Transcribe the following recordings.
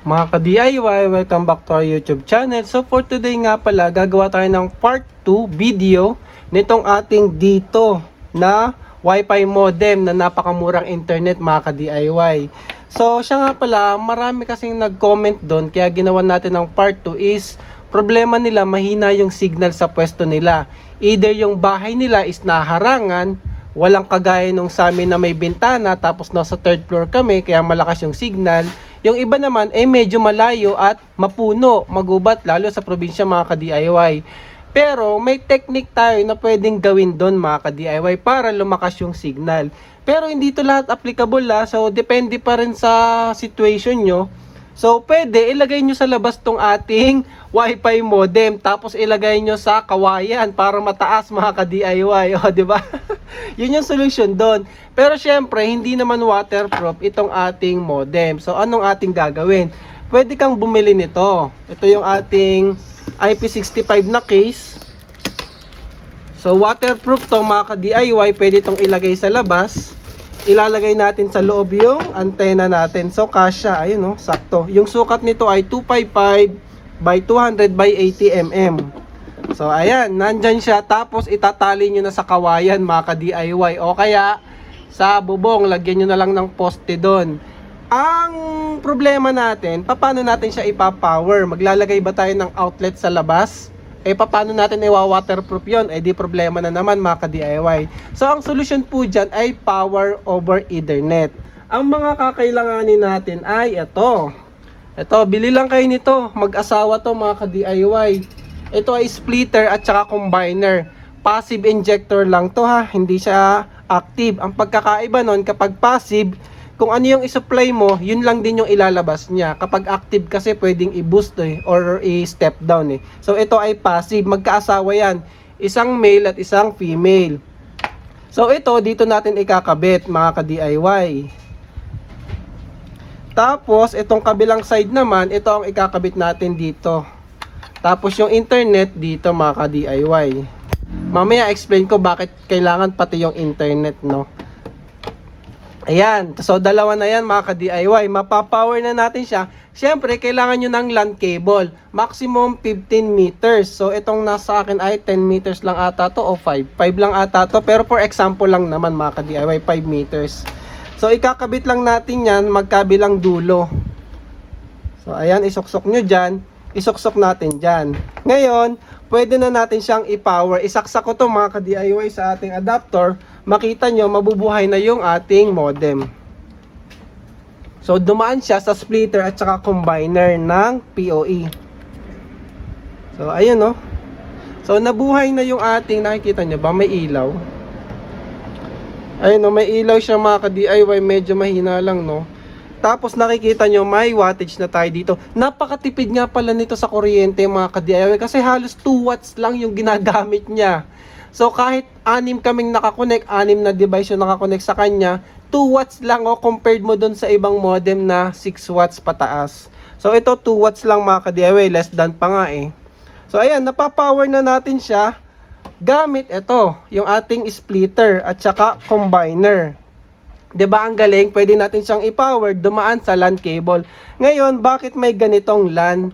Mga ka-DIY, welcome back to our YouTube channel. So for today nga pala, gagawa tayo ng part 2 video nitong ating dito na Wi-Fi modem na napakamurang internet mga ka-DIY. So siya nga pala, marami kasing nag-comment doon kaya ginawa natin ng part 2 is problema nila mahina yung signal sa pwesto nila. Either yung bahay nila is naharangan, walang kagaya nung sa amin na may bintana tapos nasa third floor kami kaya malakas yung signal. Yung iba naman ay medyo malayo at mapuno, magubat lalo sa probinsya mga ka-DIY. Pero may technique tayo na pwedeng gawin doon mga ka-DIY para lumakas yung signal. Pero hindi to lahat applicable so depende pa rin sa situation nyo. So pwede ilagay nyo sa labas tong ating Wi-Fi modem tapos ilagay nyo sa kawayan para mataas mga ka-DIY. O di ba? Yun yung solution doon. Pero syempre, hindi naman waterproof itong ating modem. So, anong ating gagawin? Pwede kang bumili nito. Ito yung ating IP65 na case. So, waterproof to mga ka-DIY. Pwede itong ilagay sa labas. Ilalagay natin sa loob yung antena natin. So, kasya. Ayun, sakto. Yung sukat nito ay 255 by 200 by 80 mm. So, ayan, nandyan siya. Tapos, itatali nyo na sa kawayan, mga ka-DIY. O kaya, sa bubong, lagyan nyo na lang ng poste doon. Ang problema natin, paano natin siya ipapower? Maglalagay ba tayo ng outlet sa labas? Paano natin iwa-waterproof yun? Di problema na naman, mga ka-DIY. So, ang solusyon po dyan ay power over Ethernet. Ang mga kakailanganin natin ay ito. Ito, bili lang kayo nito. Mag-asawa to, mga ka-DIY. Ito ay splitter at saka combiner. Passive injector lang to hindi siya active. Ang pagkakaiba nun, kapag passive, kung ano yung isupply mo, yun lang din yung ilalabas niya. Kapag active kasi pwedeng i-boost or i-step down So ito ay passive, magkaasawa yan. Isang male at isang female. So ito, dito natin ikakabit mga ka-DIY. Tapos, itong kabilang side naman, ito ang ikakabit natin dito. Tapos yung internet dito mga ka-DIY. Mamaya explain ko bakit kailangan pati yung internet Ayan, so dalawa na yan mga ka-DIY. Mapapower na natin siya. Siyempre, kailangan nyo ng LAN cable. Maximum 15 meters. So itong nasa akin ay 10 meters lang ata to o 5. 5 lang ata to. Pero for example lang naman mga ka-DIY, 5 meters. So ikakabit lang natin yan magkabilang dulo. So ayan, isuksok nyo dyan. Isuksok natin dyan. Ngayon, pwede na natin siyang i-power. Isaksak ko to mga ka-DIY sa ating adapter. Makita nyo, mabubuhay na yung ating modem. So, dumaan siya sa splitter at saka combiner ng PoE. So, ayun So, nabuhay na yung ating, nakikita nyo ba? May ilaw. Ayun may ilaw siya mga ka-DIY. Medyo mahina lang Tapos nakikita nyo may wattage na tayo dito. Napakatipid nga pala nito sa kuryente mga ka-DIY kasi halos 2 watts lang yung ginagamit niya. So kahit 6 kaming nakakonect, 6 na device yung nakakonect sa kanya, 2 watts lang compared mo dun sa ibang modem na 6 watts pataas. So ito 2 watts lang mga ka-DIY, less than pa nga So ayan, napapower na natin siya gamit ito, yung ating splitter at saka combiner. 'Di ba ang galing? Pwede natin siyang i-power dumaan sa LAN cable. Ngayon, bakit may ganitong LAN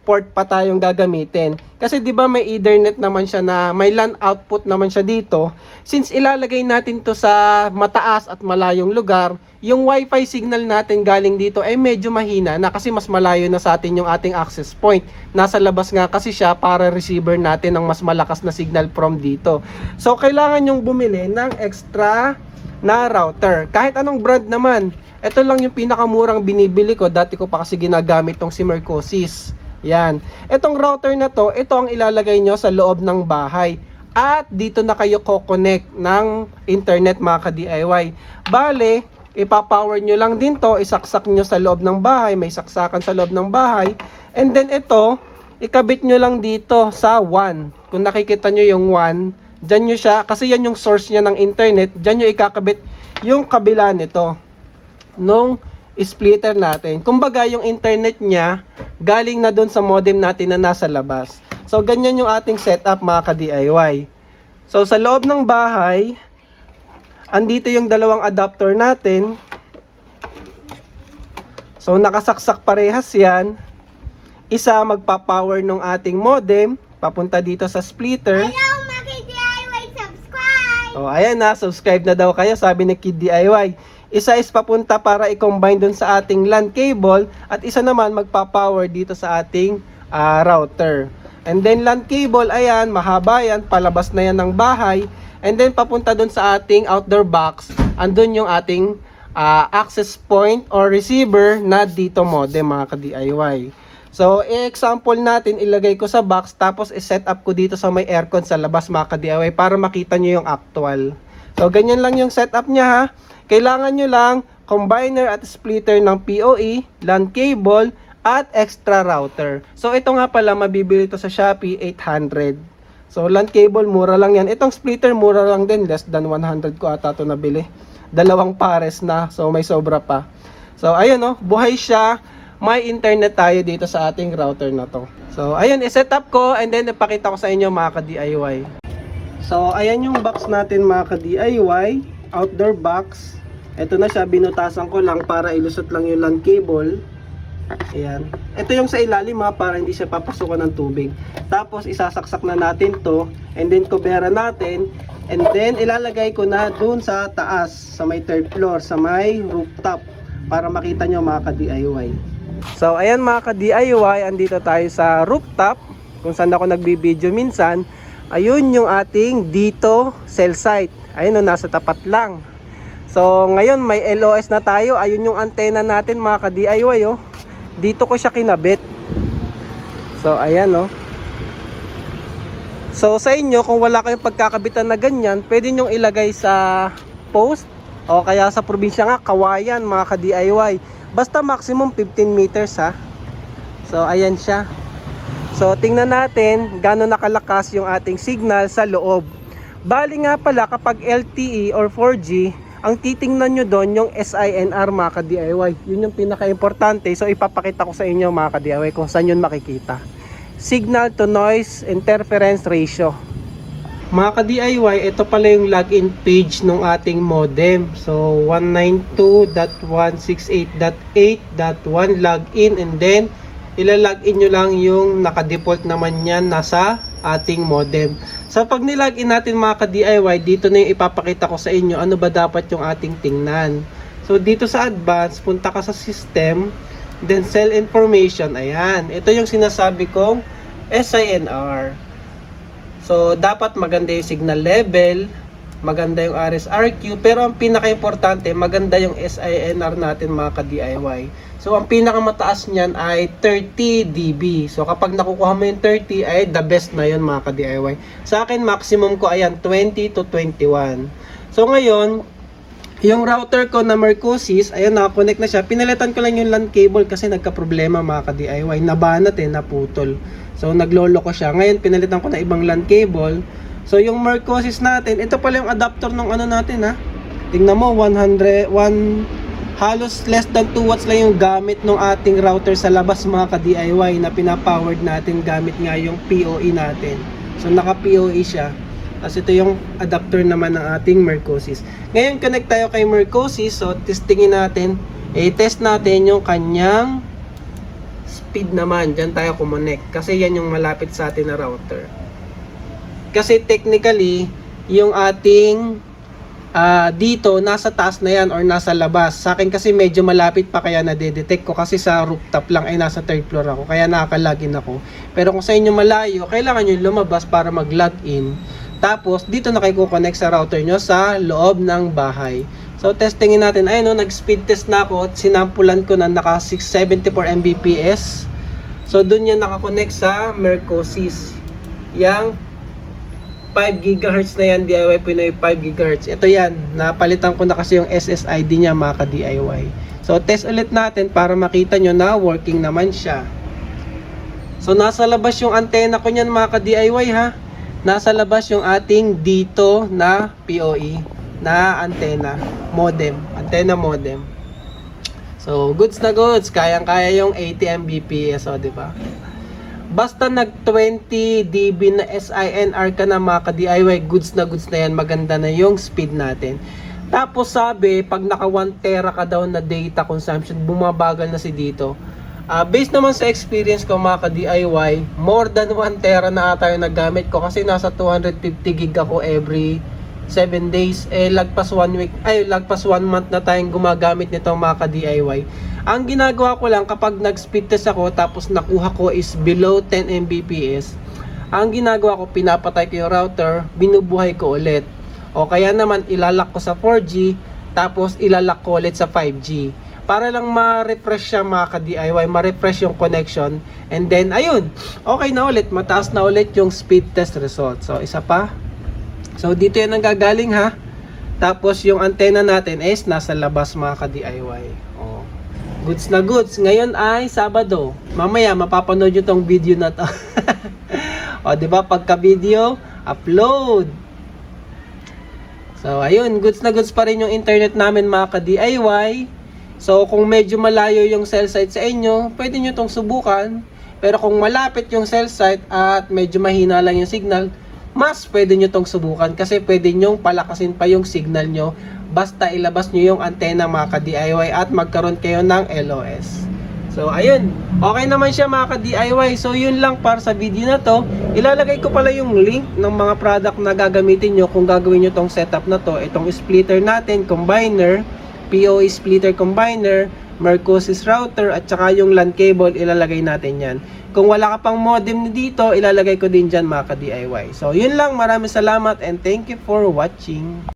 port pa tayong gagamitin? Kasi 'di ba may Ethernet naman siya na may LAN output naman siya dito. Since ilalagay natin 'to sa mataas at malayong lugar, yung Wi-Fi signal natin galing dito ay medyo mahina na kasi mas malayo na sa atin yung ating access point. Nasa labas nga kasi siya para receiver natin ng mas malakas na signal from dito. So kailangan yung bumili ng extra na router. Kahit anong brand naman. Ito lang yung pinakamurang binibili ko. Dati ko pa kasi ginagamit tong si Mercosys. Yan. Itong router na to, ito ang ilalagay nyo sa loob ng bahay. At dito na kayo ko-connect ng internet mga ka-DIY. Bale, ipapower nyo lang din to. Isaksak nyo sa loob ng bahay. May saksakan sa loob ng bahay. And then ito, ikabit nyo lang dito sa 1. Kung nakikita nyo yung 1, dyan nyo siya, kasi yan yung source niya ng internet, dyan nyo ikakabit yung kabila nito nung splitter natin. Kumbaga yung internet niya galing na doon sa modem natin na nasa labas. So ganyan yung ating setup mga ka-DIY. So sa loob ng bahay, andito yung dalawang adapter natin. So nakasaksak parehas yan. Isa magpa-power ng ating modem papunta dito sa splitter. Hello, Maki DIY, subscribe! Oh, ayan na, subscribe na daw kayo, sabi ni Kid DIY. Isa is papunta para i-combine dun sa ating LAN cable at isa naman magpa-power dito sa ating router. And then LAN cable, ayan, mahaba yan, palabas na yan ng bahay. And then papunta dun sa ating outdoor box, andun yung ating access point or receiver na dito modem mga ka-DIY. So, example natin, ilagay ko sa box tapos i-set up ko dito sa may aircon sa labas mga ka-DIY para makita nyo yung actual. So, ganyan lang yung setup niya ha. Kailangan nyo lang combiner at splitter ng PoE, LAN cable, at extra router. So, ito nga pala, mabibili ito sa Shopee, 800. So, LAN cable, mura lang yan. Itong splitter, mura lang din. Less than 100 ko ata ito nabili. Dalawang pares na. So, may sobra pa. So, ayun oh, buhay siya. May internet tayo dito sa ating router na to. So, ayun, i-set up ko and then ipakita ko sa inyo mga ka-DIY. So, ayan yung box natin mga ka-DIY. Outdoor box. Ito na siya, binutasan ko lang para ilusot lang yung LAN cable. Ayan. Ito yung sa ilalim para hindi siya papasukan ng tubig. Tapos, isasaksak na natin to and then kubera natin. And then, ilalagay ko na dun sa taas, sa may third floor, sa may rooftop para makita nyo mga ka-DIY. So ayan mga ka-DIY, andito tayo sa rooftop kung saan ako nagbibideo minsan. Ayun yung ating dito cell site. Ayun o, nasa tapat lang. So ngayon may LOS na tayo. Ayun yung antena natin mga ka-DIY oh. Dito ko siya kinabit. So ayan oh. So sa inyo, kung wala kayong pagkakabitan na ganyan, pwede nyong ilagay sa post o kaya sa probinsya nga, kawayan mga ka-DIY. Basta maximum 15 meters ha. So ayan siya. So tingnan natin gaano nakalakas yung ating signal sa loob. Bali nga pala kapag LTE or 4G, ang titingnan nyo doon yung SINR mga ka-DIY. Yun yung pinaka-importante. So ipapakita ko sa inyo mga ka-DIY kung saan yun makikita. Signal to noise interference ratio. Mga ka-DIY, ito pala yung login page ng ating modem. So, 192.168.8.1 login and then ilalogin nyo lang yung naka-default naman yan nasa ating modem. So, pag nilogin natin mga ka-DIY, dito na yung ipapakita ko sa inyo ano ba dapat yung ating tingnan. So, dito sa advanced, punta ka sa system, then cell information. Ayan, ito yung sinasabi kong SINR. So, dapat maganda yung signal level, maganda yung RSRQ, pero ang pinaka-importante, maganda yung SINR natin mga ka-DIY. So, ang pinakamataas niyan ay 30 dB. So, kapag nakukuha mo yung 30, ay the best na yun mga ka-DIY. Sa akin, maximum ko, ayan, 20 to 21. So, ngayon, yung router ko na Mercosys, ayan, nakakonect na siya. Pinalitan ko lang yung LAN cable kasi nagka-problema mga ka-DIY. Nabanat naputol. So, naglolo ko siya. Ngayon, pinalitan ko na ibang LAN cable. So, yung Mercosys natin, ito pala yung adapter ng ano natin ha. Tingnan mo, halos less than 2 watts lang yung gamit ng ating router sa labas mga ka-DIY na pinapowered natin gamit nga yung PoE natin. So, naka-PoE siya. Tapos ito yung adapter naman ng ating Mercosys. Ngayon, connect tayo kay Mercosys. So, testingin natin. I-test natin yung kanyang speed naman. Diyan tayo kumonect. Kasi yan yung malapit sa atin na router. Kasi technically, yung ating dito, nasa taas na yan or nasa labas. Sa akin kasi medyo malapit pa kaya nadedetect ko. Kasi sa rooftop lang ay nasa third floor ako. Kaya nakaka-login ako. Pero kung sa inyo malayo, kailangan nyo lumabas para mag-login. Tapos, dito na kayo connect sa router nyo sa loob ng bahay. So, testingin natin. Ayun, nag-speed test na ako at sinampulan ko na naka 674 Mbps. So, dun yan nakakonect sa Mercosys. Yang 5 GHz na yan, DIY Pinoy 5 GHz. Ito yan, napalitan ko na kasi yung SSID niya mga ka-DIY. So, test ulit natin para makita nyo na working naman siya. So, nasa labas yung antena ko niyan mga ka-DIY ha. Nasa labas yung ating dito na PoE na antena modem, antena modem. So, goods na goods, kayang-kaya yung 80 Mbps, o, di ba? Basta nag 20 dB na SINR ka na mga ka-DIY, goods na yan, maganda na yung speed natin. Tapos sabi, pag naka 1 tera ka daw na data consumption, bumabagal na si dito. Based naman sa experience ko mga ka-DIY, more than 1 tera na ata yung nagamit ko kasi nasa 250 gig ako every 7 days. Lagpas 1 week, lagpas 1 month na tayong gumagamit nitong mga ka-DIY. Ang ginagawa ko lang kapag nag-speed test ako tapos nakuha ko is below 10 Mbps, ang ginagawa ko, pinapatay ko yung router, binubuhay ko ulit. O kaya naman ilalak ko sa 4G, tapos ilalak ko ulit sa 5G. Para lang ma-refresh siya mga ka-DIY, ma-refresh yung connection. And then, ayun, okay na ulit, mataas na ulit yung speed test result. So, isa pa. So, dito yan ang gagaling ha. Tapos, yung antenna natin is nasa labas mga ka-DIY. Oh. Goods na goods. Ngayon ay Sabado. Mamaya, mapapanood nyo tong video na to. O, diba? Pagka video, upload. So, ayun. Goods na goods pa rin yung internet namin mga ka-DIY. So, kung medyo malayo yung cell site sa inyo, pwede nyo tong subukan. Pero kung malapit yung cell site at medyo mahina lang yung signal, mas pwede nyo tong subukan kasi pwede nyo palakasin pa yung signal nyo basta ilabas nyo yung antenna mga ka-DIY at magkaroon kayo ng LOS. So, ayun. Okay naman siya mga ka-DIY. So, yun lang para sa video na to. Ilalagay ko pala yung link ng mga product na gagamitin nyo kung gagawin nyo tong setup na to. Itong splitter natin, combiner, PoE splitter combiner, Mercosis router, at saka yung LAN cable, ilalagay natin yan. Kung wala ka pang modem dito, ilalagay ko din dyan mga ka-DIY. So, yun lang. Maraming salamat and thank you for watching.